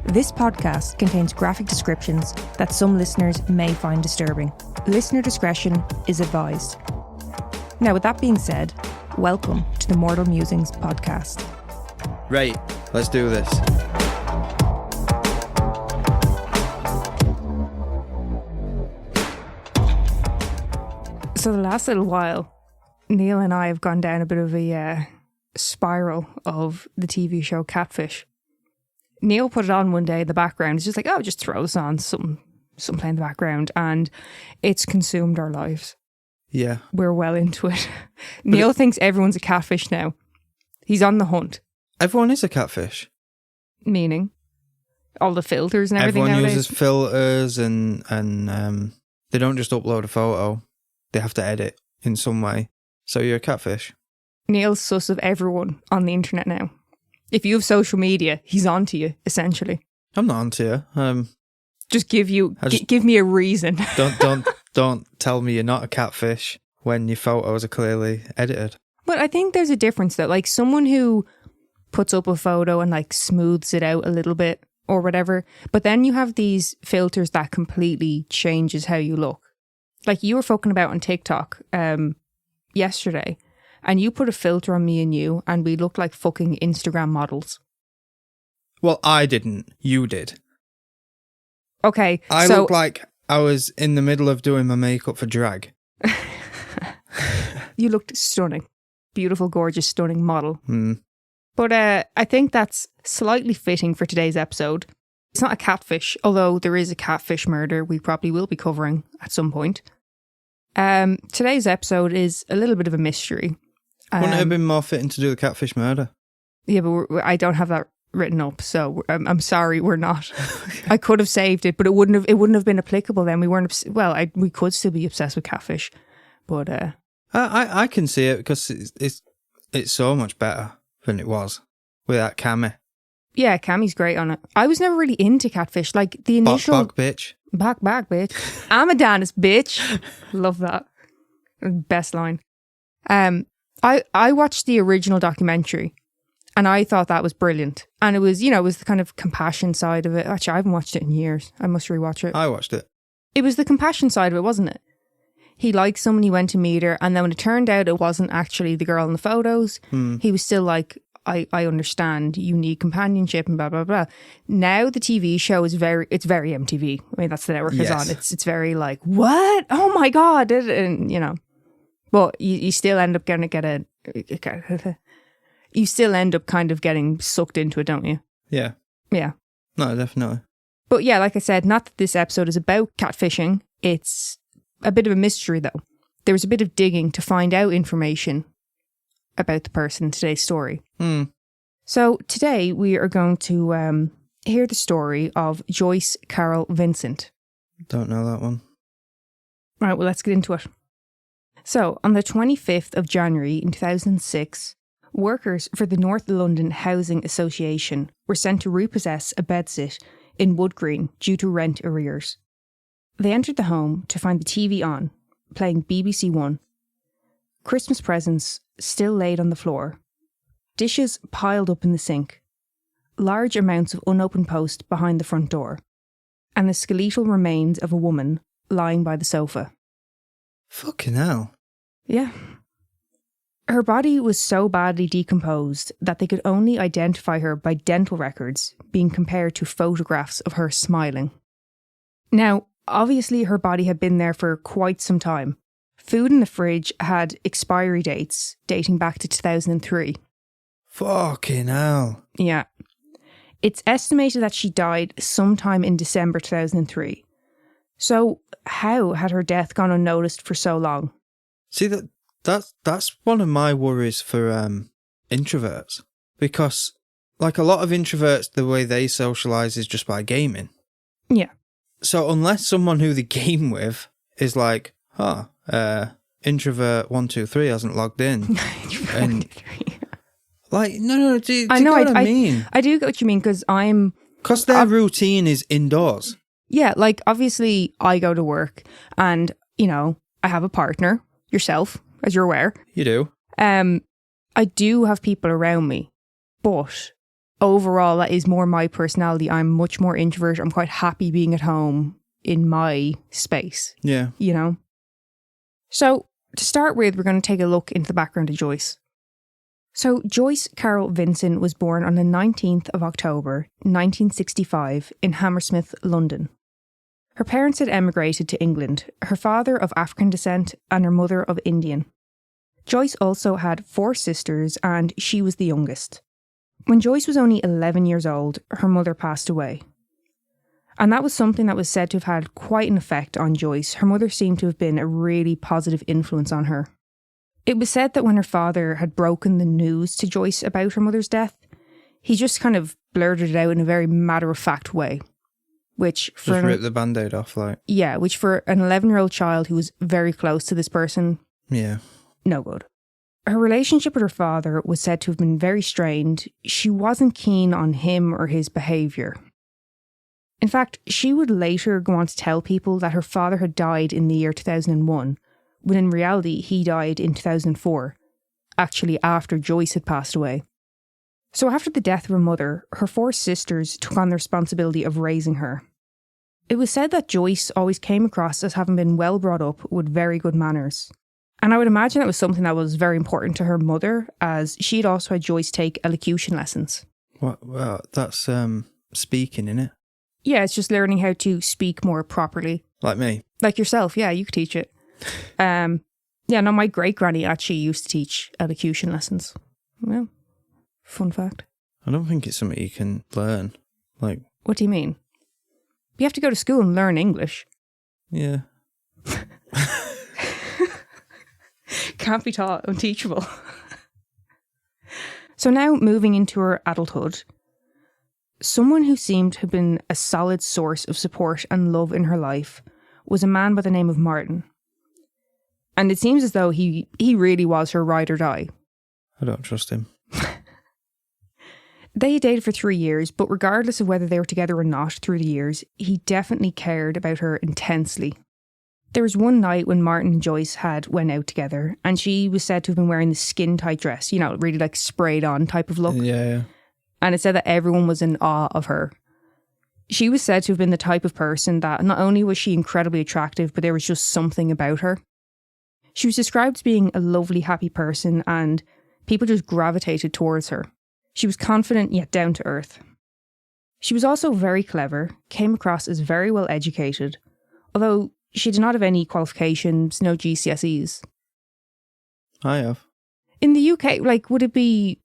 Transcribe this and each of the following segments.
This podcast contains graphic descriptions that some listeners may find disturbing. Listener discretion is advised. Now, with that being said, welcome to the Mortal Musings podcast. Right, let's do this. So the last little while, Neil and I have gone down a bit of a spiral of the TV show Catfish. Neil put it on one day in the background. It's just like, oh, just throw this on, something playing in the background. And it's consumed our lives. Yeah. We're well into it. Neil thinks everyone's a catfish now. He's on the hunt. Everyone is a catfish. Meaning? All the filters and everything Everyone nowadays? uses filters and they don't just upload a photo. They have to edit in some way. So you're a catfish. Neil's sus of everyone on the internet now. If you have social media, he's onto you, essentially. I'm not onto you. Just give me a reason. Don't tell me you're not a catfish when your photos are clearly edited. But I think there's a difference though. Like someone who puts up a photo and like smooths it out a little bit or whatever. But then you have these filters that completely changes how you look. Like you were fucking about on TikTok yesterday and you put a filter on me and you and we looked like fucking Instagram models. Well, I didn't. You did. Okay. I looked like I was in the middle of doing my makeup for drag. You looked stunning. Beautiful, gorgeous, stunning model. Mm. But I think that's slightly fitting for today's episode. It's not a catfish, although there is a catfish murder we probably will be covering at some point. Today's episode is a little bit of a mystery. Wouldn't it have been more fitting to do the catfish murder? Yeah, but I don't have that written up, so I'm sorry, we're not. I could have saved it, but it wouldn't have been applicable then. We weren't. We could still be obsessed with catfish, but I can see it because it's so much better than it was with that Cammy. Yeah, Cammy's great on it. I was never really into catfish. Like the initial Back, bitch. Back, bitch. I'm a Danis, bitch. Love that. Best line. I watched the original documentary and I thought that was brilliant. And it was the kind of compassion side of it. Actually, I haven't watched it in years. I must rewatch it. I watched it. It was the compassion side of it, wasn't it? He liked someone, he went to meet her, and then when it turned out it wasn't actually the girl in the photos, he was still like, I understand, you need companionship and blah, blah, blah. Now the TV show is very MTV. I mean, that's the network it's on. It's very like, what? Oh my God. And, but you still end up you still end up kind of getting sucked into it, don't you? Yeah. Yeah. No, definitely. But yeah, like I said, not that this episode is about catfishing. It's a bit of a mystery though. There was a bit of digging to find out information about the person in today's story. So today we are going to hear the story of Joyce Carol Vincent. Don't know that one. All right, well, let's get into it. So on the 25th of January in 2006, workers for the North London Housing Association were sent to repossess a bedsit in Wood Green due to rent arrears. They entered the home to find the TV on, playing BBC One. Christmas presents still laid on the floor. Dishes piled up in the sink. Large amounts of unopened post behind the front door. And the skeletal remains of a woman lying by the sofa. Fucking hell. Yeah. Her body was so badly decomposed that they could only identify her by dental records being compared to photographs of her smiling. Now, obviously her body had been there for quite some time. Food in the fridge had expiry dates dating back to 2003. Fucking hell. Yeah. It's estimated that she died sometime in December 2003. So how had her death gone unnoticed for so long? See, that's one of my worries for introverts. Because, like a lot of introverts, the way they socialise is just by gaming. Yeah. So unless someone who they game with is like, introvert 123 hasn't logged in. And, like, no, do you know what I mean? I do get what you mean, because Because their routine is indoors. Yeah, like, obviously, I go to work, and, I have a partner, yourself, as you're aware. You do. I do have people around me, but overall, that is more my personality. I'm much more introvert. I'm quite happy being at home in my space. Yeah. You know? So, to start with, we're going to take a look into the background of Joyce. So, Joyce Carol Vincent was born on the 19th of October, 1965, in Hammersmith, London. Her parents had emigrated to England, her father of African descent and her mother of Indian. Joyce also had 4 sisters and she was the youngest. When Joyce was only 11 years old, her mother passed away. And that was something that was said to have had quite an effect on Joyce. Her mother seemed to have been a really positive influence on her. It was said that when her father had broken the news to Joyce about her mother's death, he just kind of blurted it out in a very matter-of-fact way. Which for just rip the band-aid off, like. Yeah, which for an 11-year-old child who was very close to this person, Yeah. no good. Her relationship with her father was said to have been very strained. She wasn't keen on him or his behaviour. In fact, she would later go on to tell people that her father had died in the year 2001, when in reality he died in 2004, actually after Joyce had passed away. So after the death of her mother, her 4 sisters took on the responsibility of raising her. It was said that Joyce always came across as having been well brought up with very good manners. And I would imagine that was something that was very important to her mother, as she had also had Joyce take elocution lessons. What? Well, that's speaking, innit? Yeah, it's just learning how to speak more properly. Like me. Like yourself, yeah, you could teach it. Yeah, no, my great-granny actually used to teach elocution lessons. Well, fun fact. I don't think it's something you can learn. Like, what do you mean? You have to go to school and learn English. Yeah. Can't be taught, unteachable. So now moving into her adulthood, someone who seemed to have been a solid source of support and love in her life was a man by the name of Martin. And it seems as though he really was her ride or die. I don't trust him. They had dated for 3 years, but regardless of whether they were together or not through the years, he definitely cared about her intensely. There was one night when Martin and Joyce went out together, and she was said to have been wearing the skin-tight dress, you know, really like sprayed-on type of look. Yeah. And it said that everyone was in awe of her. She was said to have been the type of person that not only was she incredibly attractive, but there was just something about her. She was described as being a lovely, happy person, and people just gravitated towards her. She was confident yet down to earth. She was also very clever, came across as very well educated, although she did not have any qualifications, no GCSEs. I have. In the UK, like, would you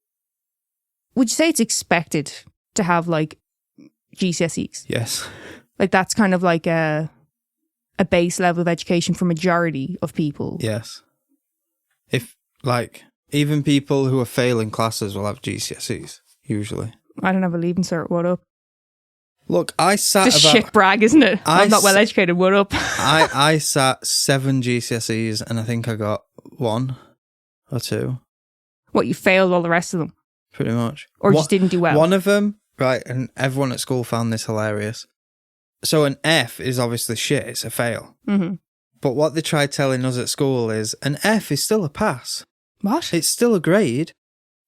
say it's expected to have, like, GCSEs? Yes. Like, that's kind of like a base level of education for majority of people. Yes. If, like, even people who are failing classes will have GCSEs, usually. I don't have a leaving cert, what up? Look, I sat It's a shit brag, isn't it? I'm not well educated, what up? I sat 7 GCSEs and I think I got 1 or 2. What, you failed all the rest of them? Pretty much. Or just didn't do well? One of them, right, and everyone at school found this hilarious. So an F is obviously shit, it's a fail. Mm-hmm. But what they tried telling us at school is an F is still a pass. What? It's still a grade.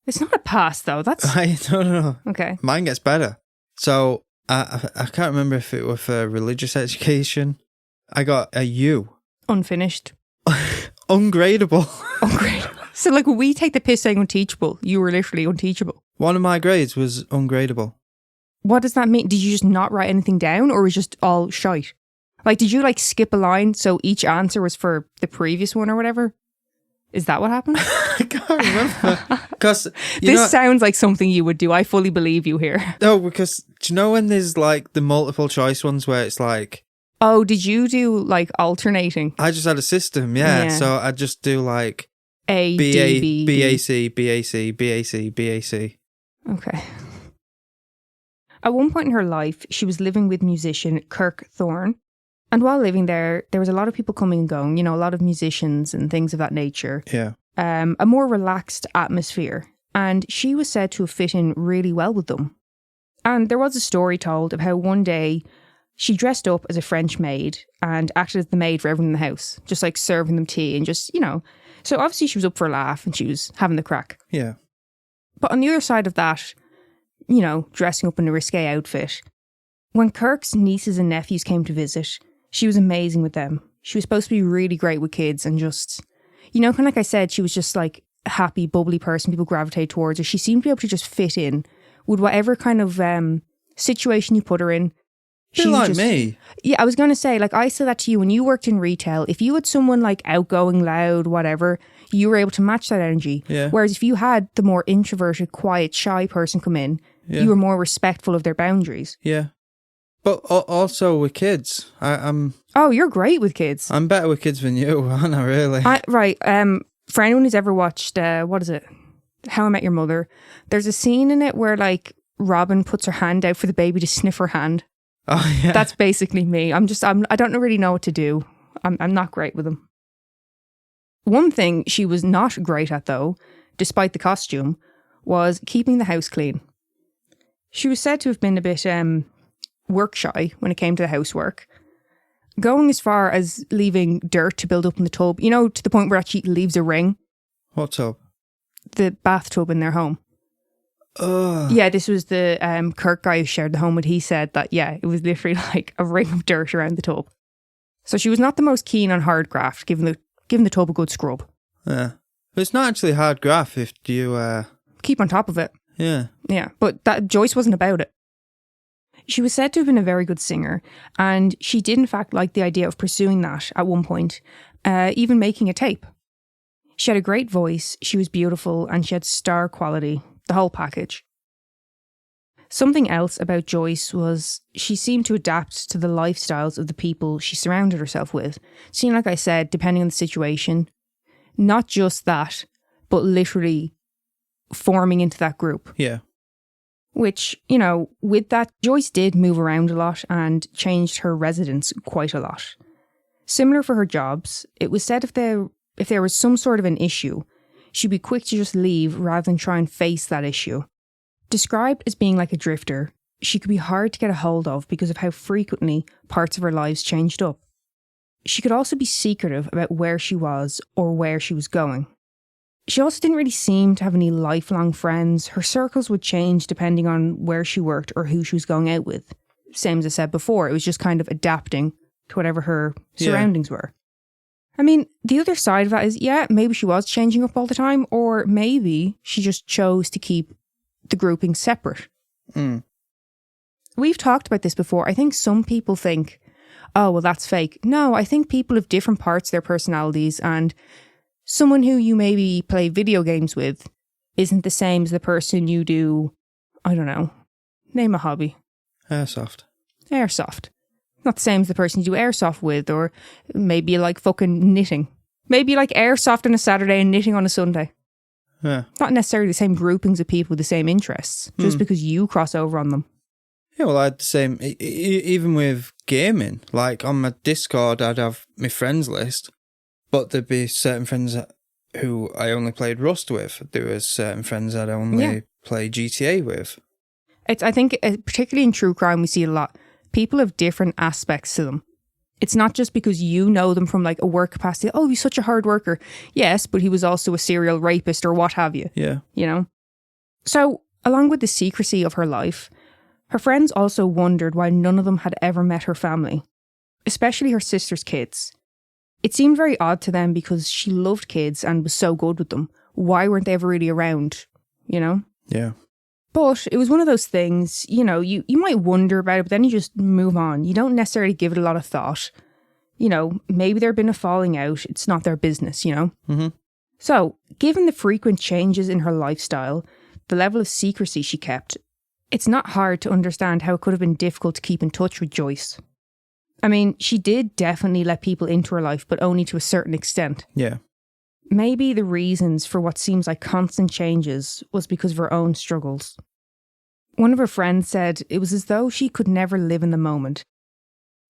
It's not a pass, though. That's... No. Okay. Mine gets better. So I can't remember if it was for religious education. I got a U. Unfinished. Ungradable. Ungradable. So, like, when we take the piss saying unteachable, you were literally unteachable. One of my grades was ungradable. What does that mean? Did you just not write anything down, or was it just all shite? Like, did you, like, skip a line so each answer was for the previous one or whatever? Is that what happened? I can't remember. Because this sounds like something you would do. I fully believe you here. No, because do you know when there's like the multiple choice ones where it's like... Oh, did you do like alternating? I just had a system, yeah. So I'd just do like A, D, B, BAC, BAC, BAC, BAC. Okay. At one point in her life, she was living with musician Kirk Thorne. And while living there, there was a lot of people coming and going, you know, a lot of musicians and things of that nature. Yeah. A more relaxed atmosphere. And she was said to have fit in really well with them. And there was a story told of how one day she dressed up as a French maid and acted as the maid for everyone in the house, just like serving them tea and just, you know. So obviously she was up for a laugh and she was having the crack. Yeah. But on the other side of that, dressing up in a risque outfit. When Kirk's nieces and nephews came to visit, she was amazing with them. She was supposed to be really great with kids and just, kind of like I said, she was just like a happy, bubbly person people gravitate towards her. She seemed to be able to just fit in with whatever kind of situation you put her in. She like me. Yeah, I was going to say, like I said that to you when you worked in retail. If you had someone like outgoing, loud, whatever, you were able to match that energy. Yeah. Whereas if you had the more introverted, quiet, shy person come in, you were more respectful of their boundaries. Yeah. But also with kids, I'm... Oh, you're great with kids. I'm better with kids than you, aren't I, really? Right. For anyone who's ever watched, what is it? How I Met Your Mother. There's a scene in it where, like, Robin puts her hand out for the baby to sniff her hand. Oh, yeah. That's basically me. I don't really know what to do. I'm not great with them. One thing she was not great at, though, despite the costume, was keeping the house clean. She was said to have been a bit work shy when it came to the housework, going as far as leaving dirt to build up in the tub, to the point where she leaves a ring. What tub? The bathtub in their home. Ugh. Yeah, this was the Kirk guy who shared the home with. He said that, it was literally like a ring of dirt around the tub. So she was not the most keen on hard graft, giving the tub a good scrub. Yeah. But it's not actually hard graft if you... keep on top of it. Yeah. Yeah, but Joyce wasn't about it. She was said to have been a very good singer, and she did in fact like the idea of pursuing that at one point, even making a tape. She had a great voice, she was beautiful, and she had star quality, the whole package. Something else about Joyce was she seemed to adapt to the lifestyles of the people she surrounded herself with. Seeing, like I said, depending on the situation, not just that, but literally forming into that group. Yeah. Which, with that, Joyce did move around a lot and changed her residence quite a lot. Similar for her jobs, it was said if there was some sort of an issue, she'd be quick to just leave rather than try and face that issue. Described as being like a drifter, she could be hard to get a hold of because of how frequently parts of her lives changed up. She could also be secretive about where she was or where she was going. She also didn't really seem to have any lifelong friends. Her circles would change depending on where she worked or who she was going out with. Same as I said before, it was just kind of adapting to whatever her surroundings were. I mean, the other side of that is, maybe she was changing up all the time, or maybe she just chose to keep the grouping separate. Mm. We've talked about this before. I think some people think, oh, well, that's fake. No, I think people have different parts of their personalities, and someone who you maybe play video games with isn't the same as the person you do, I don't know, name a hobby. Airsoft. Not the same as the person you do airsoft with, or maybe you like fucking knitting. Maybe you like airsoft on a Saturday and knitting on a Sunday. Yeah. Not necessarily the same groupings of people with the same interests, just because you cross over on them. Yeah, well, I had the same, even with gaming. Like on my Discord, I'd have my friends list. But there'd be certain friends who I only played Rust with. There was certain friends I'd only play GTA with. I think, particularly in true crime, we see a lot. People have different aspects to them. It's not just because you know them from like a work capacity. Oh, he's such a hard worker. Yes, but he was also a serial rapist or what have you. Yeah. So, along with the secrecy of her life, her friends also wondered why none of them had ever met her family, especially her sister's kids. It seemed very odd to them because she loved kids and was so good with them. Why weren't they ever really around, Yeah. But it was one of those things, you might wonder about it, but then you just move on. You don't necessarily give it a lot of thought. Maybe there had been a falling out. It's not their business, Mm-hmm. So, given the frequent changes in her lifestyle, the level of secrecy she kept, it's not hard to understand how it could have been difficult to keep in touch with Joyce. I mean, she did definitely let people into her life, but only to a certain extent. Yeah. Maybe the reasons for what seems like constant changes was because of her own struggles. One of her friends said it was as though she could never live in the moment.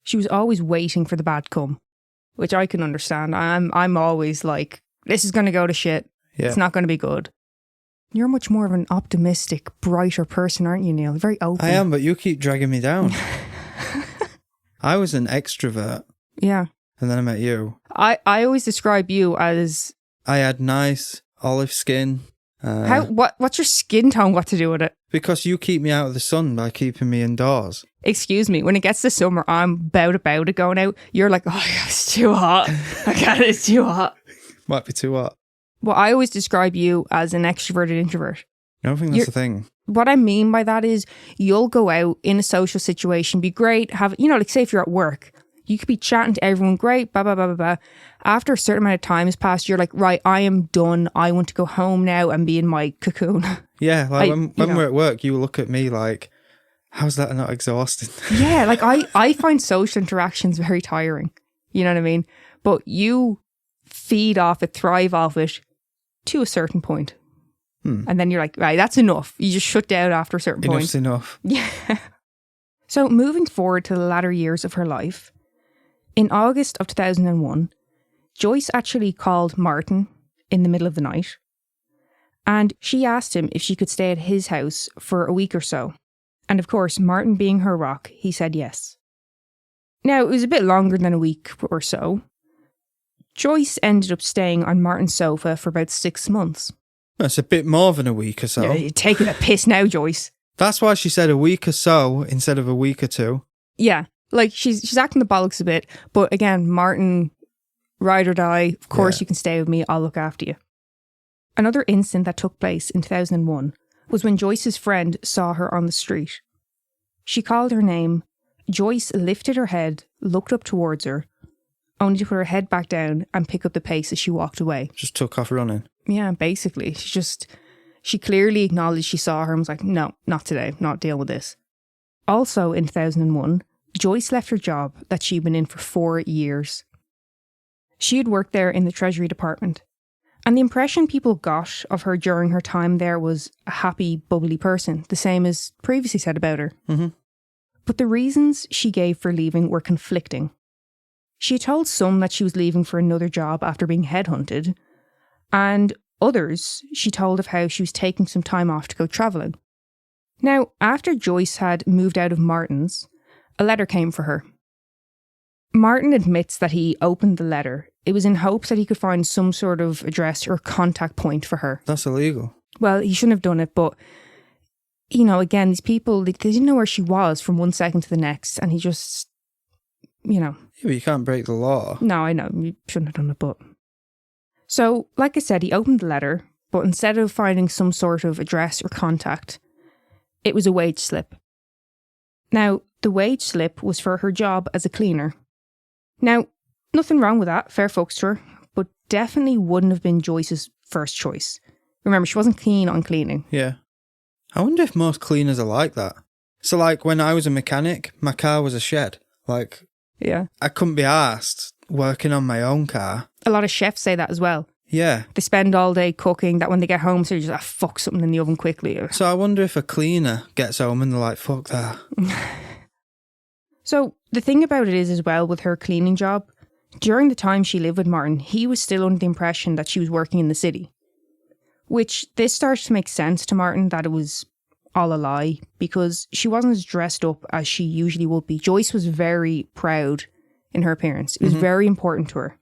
She was always waiting for the bad to come, which I can understand. I'm always like, this is going to go to shit. Yeah. It's not going to be good. You're much more of an optimistic, brighter person, aren't you, Neil? Very open. I am, but you keep dragging me down. I was an extrovert. Yeah. And then I met you. I always describe you as... I had nice olive skin. What's your skin tone got to do with it? Because you keep me out of the sun by keeping me indoors. Excuse me, when it gets to summer, I'm about it going out. You're like, oh, it's too hot. I can't, it's too hot. Might be too hot. Well, I always describe you as an extroverted introvert. I don't think that's the thing. What I mean by that is you'll go out in a social situation, be great, like say if you're at work, you could be chatting to everyone, great, blah, blah, blah, blah, blah. After a certain amount of time has passed, you're like, right, I am done. I want to go home now and be in my cocoon. Yeah, like when we're at work, you look at me like, how's that not exhausting? Yeah, like I find social interactions very tiring. You know what I mean? But you feed off it, thrive off it to a certain point. And then you're like, right, that's enough. You just shut down after a certain point. Enough's enough. Yeah. So moving forward to the latter years of her life, in August of 2001, Joyce actually called Martin in the middle of the night, and she asked him if she could stay at his house for a week or so. And of course, Martin being her rock, he said yes. Now, it was a bit longer than a week or so. Joyce ended up staying on Martin's sofa for about 6 months. That's a bit more than a week or so. Yeah, you're taking a piss now, Joyce. That's why she said a week or so instead of a week or two. Yeah, like she's acting the bollocks a bit. But again, Martin, ride or die, of course you can stay with me, I'll look after you. Another incident that took place in 2001 was when Joyce's friend saw her on the street. She called her name. Joyce lifted her head, looked up towards her, only to put her head back down and pick up the pace as she walked away. Just took off running. Yeah, basically. She clearly acknowledged she saw her and was like, no, not today, not dealing with this. Also in 2001, Joyce left her job that she'd been in for 4 years. She had worked there in the Treasury Department, and the impression people got of her during her time there was a happy, bubbly person, the same as previously said about her. Mm-hmm. But the reasons she gave for leaving were conflicting. She told some that she was leaving for another job after being headhunted, and others she told of how she was taking some time off to go travelling. Now, after Joyce had moved out of Martin's, a letter came for her. Martin admits that he opened the letter. It was in hopes that he could find some sort of address or contact point for her. That's illegal. Well, he shouldn't have done it, but, again, these people, they didn't know where she was from one second to the next, and he just, Yeah, but you can't break the law. No, I know, you shouldn't have done it, but... So, like I said, he opened the letter, but instead of finding some sort of address or contact, it was a wage slip. Now, the wage slip was for her job as a cleaner. Now, nothing wrong with that, fair fucks to her, but definitely wouldn't have been Joyce's first choice. Remember, she wasn't keen on cleaning. Yeah. I wonder if most cleaners are like that. So, like, when I was a mechanic, my car was a shed. Like, yeah, I couldn't be arsed working on my own car. A lot of chefs say that as well. Yeah. They spend all day cooking, that when they get home, so you just fuck something in the oven quickly. So I wonder if a cleaner gets home and they're like, fuck that. So the thing about it is as well with her cleaning job, during the time she lived with Martin, he was still under the impression that she was working in the city. Which this starts to make sense to Martin that it was all a lie, because she wasn't as dressed up as she usually would be. Joyce was very proud in her appearance. It was very important to her.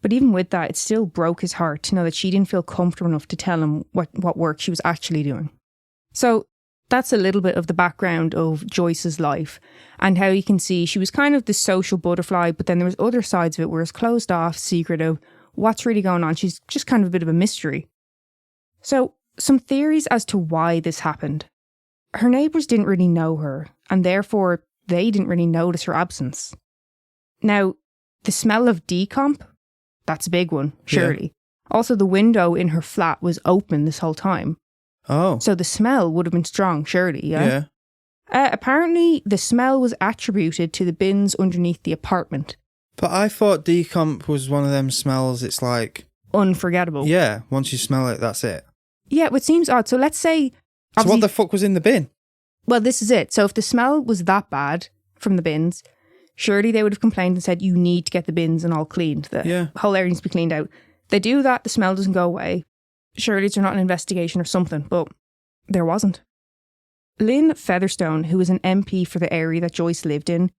But even with that, it still broke his heart to know that she didn't feel comfortable enough to tell him what work she was actually doing. So that's a little bit of the background of Joyce's life and how you can see she was kind of the social butterfly, but then there was other sides of it where it's closed off, secretive, what's really going on. She's just kind of a bit of a mystery. So some theories as to why this happened. Her neighbours didn't really know her, and therefore they didn't really notice her absence. Now, the smell of decomp, that's a big one, surely. Yeah. Also, the window in her flat was open this whole time. Oh. So the smell would have been strong, surely, yeah? Apparently, the smell was attributed to the bins underneath the apartment. But I thought decomp was one of them smells, it's like... unforgettable. Yeah, once you smell it, that's it. Yeah, it seems odd. So let's say... So what the fuck was in the bin? Well, this is it. So if the smell was that bad from the bins, surely they would have complained and said, you need to get the bins and all cleaned. The whole area needs to be cleaned out. They do that, the smell doesn't go away. Surely it's not an investigation or something, but there wasn't. Lynn Featherstone, who was an MP for the area that Joyce lived in,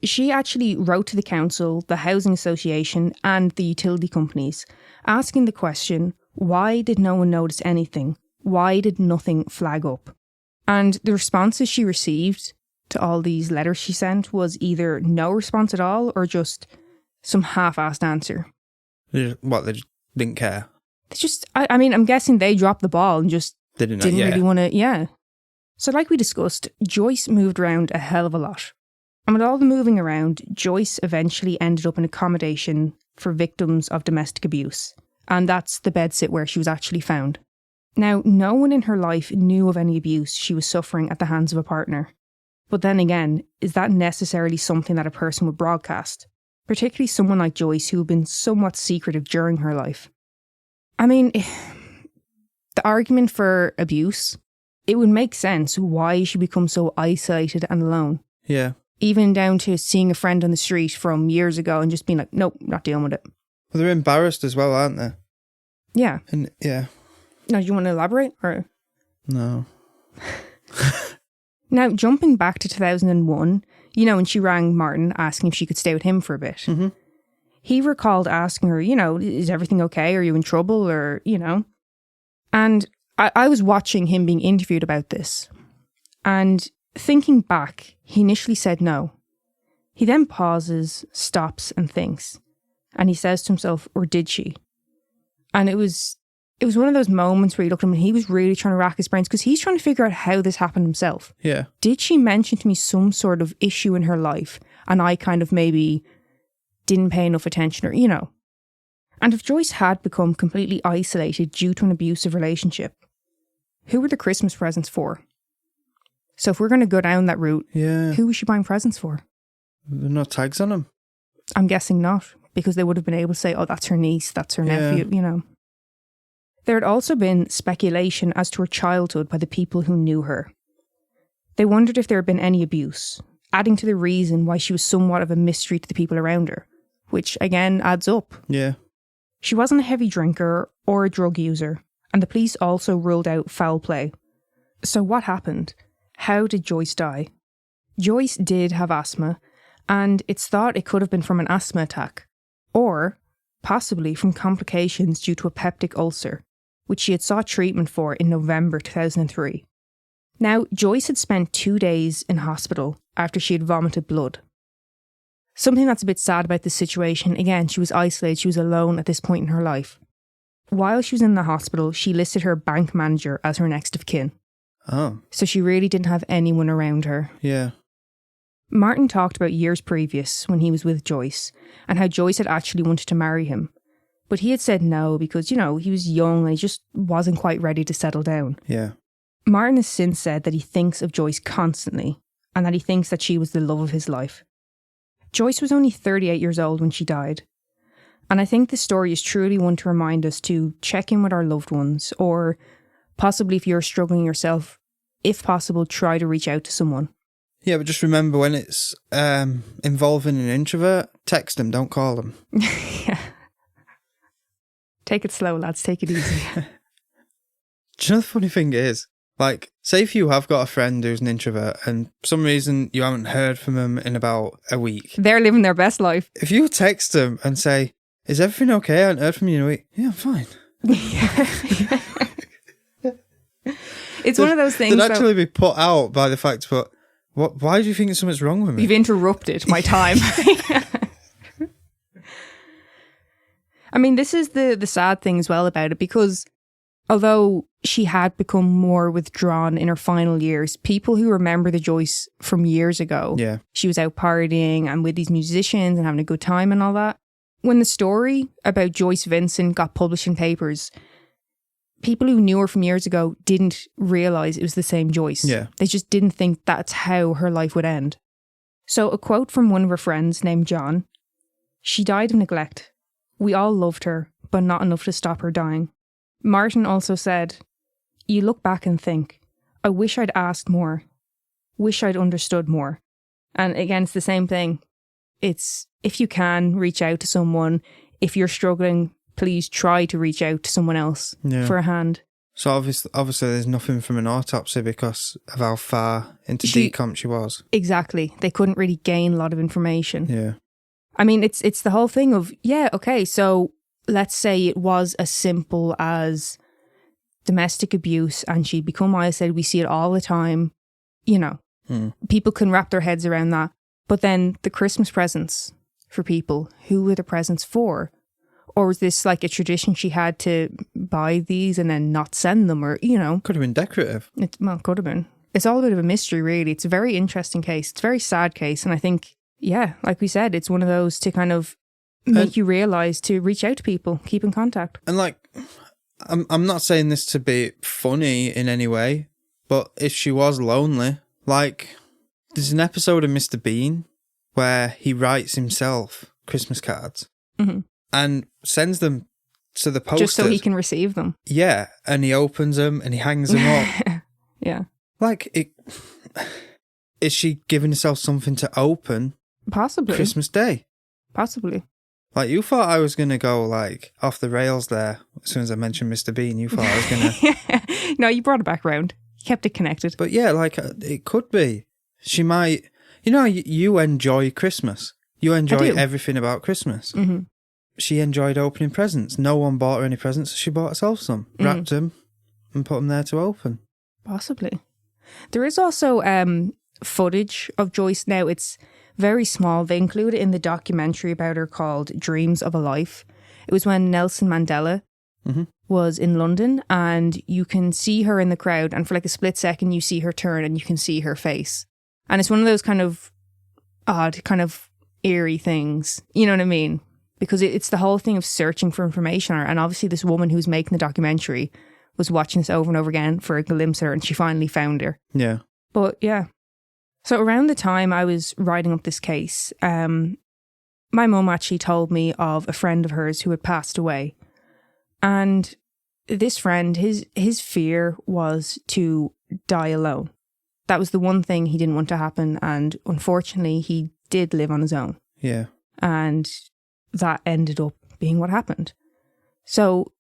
she actually wrote to the council, the housing association and the utility companies, asking the question, why did no one notice anything? Why did nothing flag up? And the responses she received to all these letters she sent was either no response at all or just some half-assed answer. What, they just didn't care? They just, I mean, I'm guessing they dropped the ball and just didn't really want to, yeah. So like we discussed, Joyce moved around a hell of a lot. And with all the moving around, Joyce eventually ended up in accommodation for victims of domestic abuse. And that's the bedsit where she was actually found. Now, no one in her life knew of any abuse she was suffering at the hands of a partner. But then again, is that necessarily something that a person would broadcast? Particularly someone like Joyce, who had been somewhat secretive during her life. I mean, the argument for abuse, it would make sense why she become so isolated and alone. Yeah. Even down to seeing a friend on the street from years ago and just being like, nope, not dealing with it. Well, they're embarrassed as well, aren't they? Yeah. And yeah. Now, do you want to elaborate? Or? No. Now, jumping back to 2001, you know, when she rang Martin asking if she could stay with him for a bit. Mm-hmm. He recalled asking her, you know, is everything okay? Are you in trouble? Or, you know. And I was watching him being interviewed about this. And thinking back, he initially said no. He then pauses, stops and thinks. And he says to himself, or did she? And it was one of those moments where you look at him and he was really trying to rack his brains because he's trying to figure out how this happened himself. Yeah. Did she mention to me some sort of issue in her life and I kind of maybe didn't pay enough attention or, you know. And if Joyce had become completely isolated due to an abusive relationship, who were the Christmas presents for? So if we're going to go down that route, who was she buying presents for? There are no tags on them. I'm guessing not, because they would have been able to say, oh, that's her niece, that's her nephew, you know. There had also been speculation as to her childhood by the people who knew her. They wondered if there had been any abuse, adding to the reason why she was somewhat of a mystery to the people around her, which again adds up. Yeah. She wasn't a heavy drinker or a drug user, and the police also ruled out foul play. So what happened? How did Joyce die? Joyce did have asthma, and it's thought it could have been from an asthma attack, or possibly from complications due to a peptic ulcer, which she had sought treatment for in November 2003. Now, Joyce had spent 2 days in hospital after she had vomited blood. Something that's a bit sad about this situation, again, she was isolated, she was alone at this point in her life. While she was in the hospital, she listed her bank manager as her next of kin. Oh. So she really didn't have anyone around her. Yeah. Martin talked about years previous when he was with Joyce and how Joyce had actually wanted to marry him. But he had said no because, you know, he was young and he just wasn't quite ready to settle down. Yeah. Martin has since said that he thinks of Joyce constantly and that he thinks that she was the love of his life. Joyce was only 38 years old when she died. And I think this story is truly one to remind us to check in with our loved ones, or possibly if you're struggling yourself, if possible, try to reach out to someone. Yeah, but just remember when it's involving an introvert, text them, don't call them. Yeah. Take it slow, lads. Take it easy. Do you know the funny thing is? Like, say if you have got a friend who's an introvert and for some reason you haven't heard from them in about a week. They're living their best life. If you text them and say, is everything okay? I haven't heard from you in a week. Yeah, I'm fine. It's one of those things. They'd actually be put out by the fact, but why do you think something's wrong with me? You've interrupted my time. I mean, this is the sad thing as well about it, because although she had become more withdrawn in her final years, people who remember the Joyce from years ago, she was out partying and with these musicians and having a good time and all that. When the story about Joyce Vincent got published in papers, people who knew her from years ago didn't realise it was the same Joyce. Yeah. They just didn't think that's how her life would end. So a quote from one of her friends named John: "She died of neglect. We all loved her, but not enough to stop her dying." Martin also said, "You look back and think, I wish I'd asked more. Wish I'd understood more." And again, it's the same thing. It's, if you can, reach out to someone. If you're struggling, please try to reach out to someone else for a hand. So obviously there's nothing from an autopsy because of how far into decomp she was. Exactly. They couldn't really gain a lot of information. Yeah. I mean, it's the whole thing of, okay, so let's say it was as simple as domestic abuse, and she'd become isolated. We see it all the time. You know, people can wrap their heads around that. But then the Christmas presents for people, who were the presents for? Or was this like a tradition she had to buy these and then not send them, or, you know? Could have been decorative. It could have been. It's all a bit of a mystery, really. It's a very interesting case. It's a very sad case. And I think, yeah, like we said, it's one of those to kind of make you realise to reach out to people, keep in contact. And like, I'm not saying this to be funny in any way, but if she was lonely, like, there's an episode of Mr. Bean where he writes himself Christmas cards and sends them to the post. Just so he can receive them. Yeah, and he opens them and he hangs them up. Yeah. Like, is she giving herself something to open? Possibly. Christmas Day? Possibly. Like, you thought I was going to go, like, off the rails there as soon as I mentioned Mr. Bean. You thought I was going to... No, you brought it back round. You kept it connected. But yeah, like, it could be. She might... You know, you enjoy Christmas. You enjoy everything about Christmas. Mm-hmm. She enjoyed opening presents. No one bought her any presents, so she bought herself some. Wrapped them and put them there to open. Possibly. There is also footage of Joyce now. It's very small. They include it in the documentary about her called Dreams of a Life. It was when Nelson Mandela was in London, and you can see her in the crowd, and for like a split second you see her turn and you can see her face. And it's one of those kind of odd, kind of eerie things. You know what I mean? Because it's the whole thing of searching for information. And obviously this woman who's making the documentary was watching this over and over again for a glimpse of her, and she finally found her. Yeah. But yeah. So around the time I was writing up this case, my mum actually told me of a friend of hers who had passed away. And this friend, his fear was to die alone. That was the one thing he didn't want to happen. And unfortunately, he did live on his own. Yeah. And that ended up being what happened. So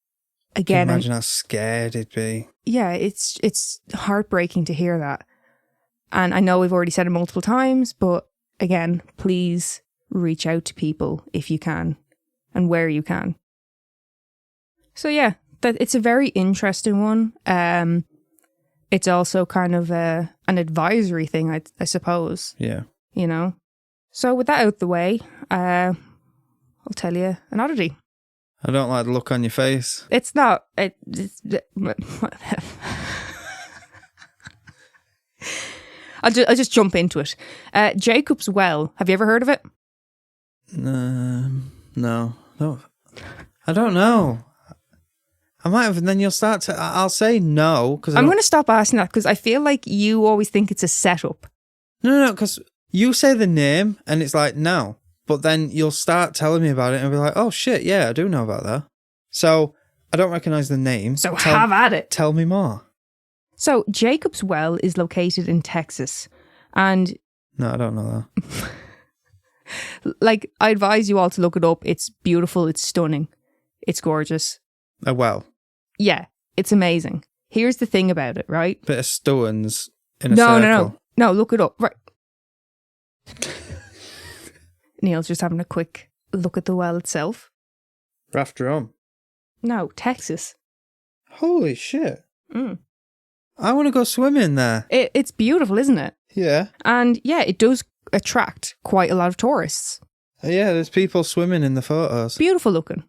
again, can you imagine how scared it'd be. Yeah, it's heartbreaking to hear that. And I know we've already said it multiple times, but again, please reach out to people if you can and where you can. So yeah, it's a very interesting one. It's also kind of an advisory thing, I suppose. Yeah. You know? So with that out the way, I'll tell you an oddity. I don't like the look on your face. It's not... I'll just jump into it. Jacob's Well. Have you ever heard of it? No. I don't know. I might have, and then you'll start to... I'll say no. Cause I'm going to stop asking that because I feel like you always think it's a setup. No, because you say the name and it's like, no. But then you'll start telling me about it and I'll be like, oh shit, yeah, I do know about that. So I don't recognise the name. So have at it. Tell me more. So Jacob's Well is located in Texas. And... No, I don't know that. Like, I advise you all to look it up. It's beautiful. It's stunning. It's gorgeous. A well. Yeah, it's amazing. Here's the thing about it, right? Bit of stones in a circle. No, look it up. Right. Neil's just having a quick look at the well itself. Raft Drum. No, Texas. Holy shit. I want to go swimming there. It's beautiful, isn't it? Yeah. And yeah, it does attract quite a lot of tourists. Yeah, there's people swimming in the photos. Beautiful looking.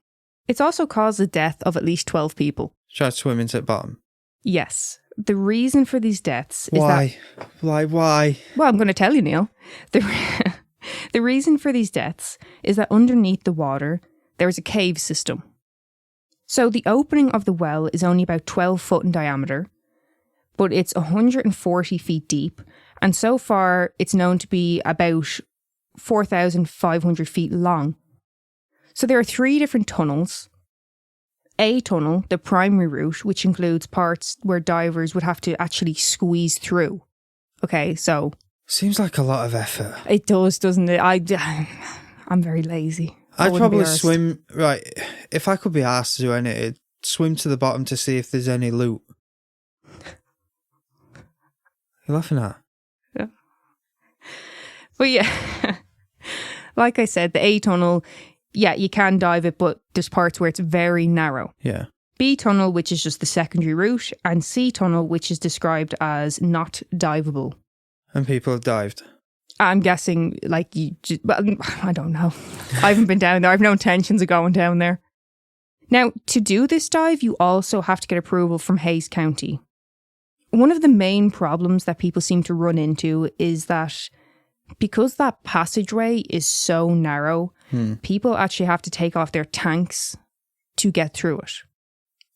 It's also caused the death of at least 12 people. Tried swimming to the bottom. Yes. The reason for these deaths is Why? Why? Well, I'm going to tell you, Neil. The reason for these deaths is that underneath the water, there is a cave system. So the opening of the well is only about 12 foot in diameter, but it's 140 feet deep. And so far, it's known to be about 4,500 feet long. So there are 3 different tunnels. A tunnel, the primary route, which includes parts where divers would have to actually squeeze through. Okay, so... Seems like a lot of effort. It does, doesn't it? I'm very lazy. I'd probably swim... Right, if I could be asked to do anything, swim to the bottom to see if there's any loot. You're laughing at? Yeah. But yeah, like I said, the A tunnel... Yeah, you can dive it, but there's parts where it's very narrow. Yeah. B tunnel, which is just the secondary route, and C tunnel, which is described as not diveable. And people have dived. I'm guessing, like, I don't know. I haven't been down there. I've no intentions of going down there. Now, to do this dive, you also have to get approval from Hayes County. One of the main problems that people seem to run into is that because that passageway is so narrow, people actually have to take off their tanks to get through it.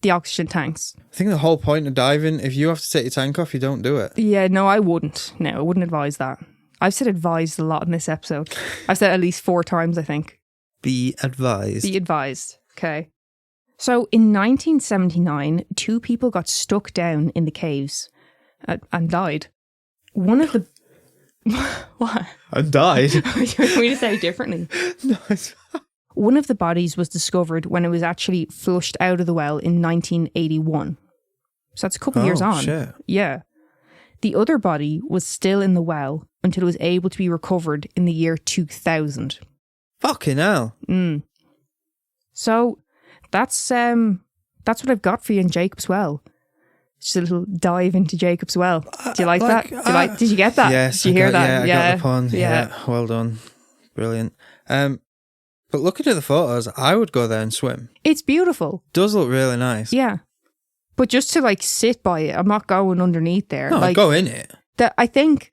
The oxygen tanks. I think the whole point of diving, if you have to take your tank off, you don't do it. Yeah, no, I wouldn't. No, I wouldn't advise that. I've said advised a lot in this episode. I've said it at least 4 times, I think. Be advised. Be advised. Okay. So in 1979, 2 people got stuck down in the caves and died. One of the... What? And died? You want me to say it differently? No, One of the bodies was discovered when it was actually flushed out of the well in 1981. So that's a couple of years on. Shit. Yeah. The other body was still in the well until it was able to be recovered in the year 2000. Fucking hell. So that's what I've got for you in Jacob's Well. Just a little dive into Jacob's Well. Do you like that? Did you get that? Yes. Did you hear that? Yeah, I got the pun. Yeah. Well done. Brilliant. But looking at the photos, I would go there and swim. It's beautiful. Does look really nice. Yeah. But just to like sit by it, I'm not going underneath there. No, like, go in it. I think,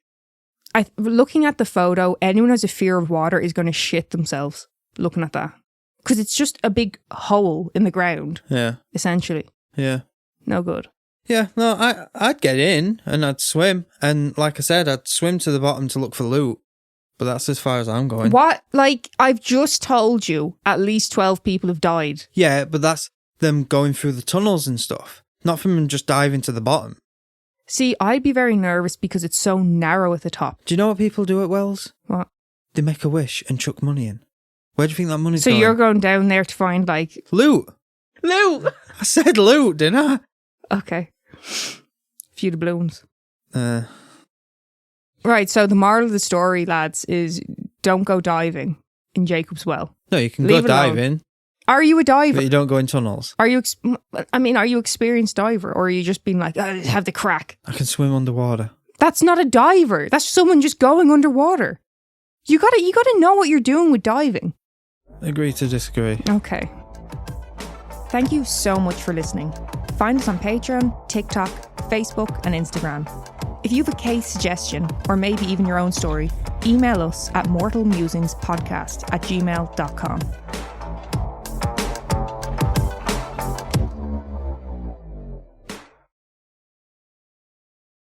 looking at the photo, anyone who has a fear of water is going to shit themselves looking at that. Because it's just a big hole in the ground. Yeah. Essentially. Yeah. No good. Yeah, no, I'd get in and I'd swim. And like I said, I'd swim to the bottom to look for loot. But that's as far as I'm going. What? Like, I've just told you at least 12 people have died. Yeah, but that's them going through the tunnels and stuff. Not from them just diving to the bottom. See, I'd be very nervous because it's so narrow at the top. Do you know what people do at wells? What? They make a wish and chuck money in. Where do you think that money's so going? So you're going down there to find, like... Loot! Loot! I said loot, didn't I? Okay. Few doubloons. Right, so the moral of the story, lads, is don't go diving in Jacob's Well. No, you can Leave go it alone. diving. Are you a diver? But you don't go in tunnels. Are you experienced diver, or are you just being like, I have the crack? I can swim underwater. That's not a diver. That's someone just going underwater. You gotta know what you're doing with diving. Agree to disagree. Okay. Thank you so much for listening. Find us on Patreon, TikTok, Facebook, and Instagram. If you have a case suggestion, or maybe even your own story, email us at mortalmusingspodcast@gmail.com.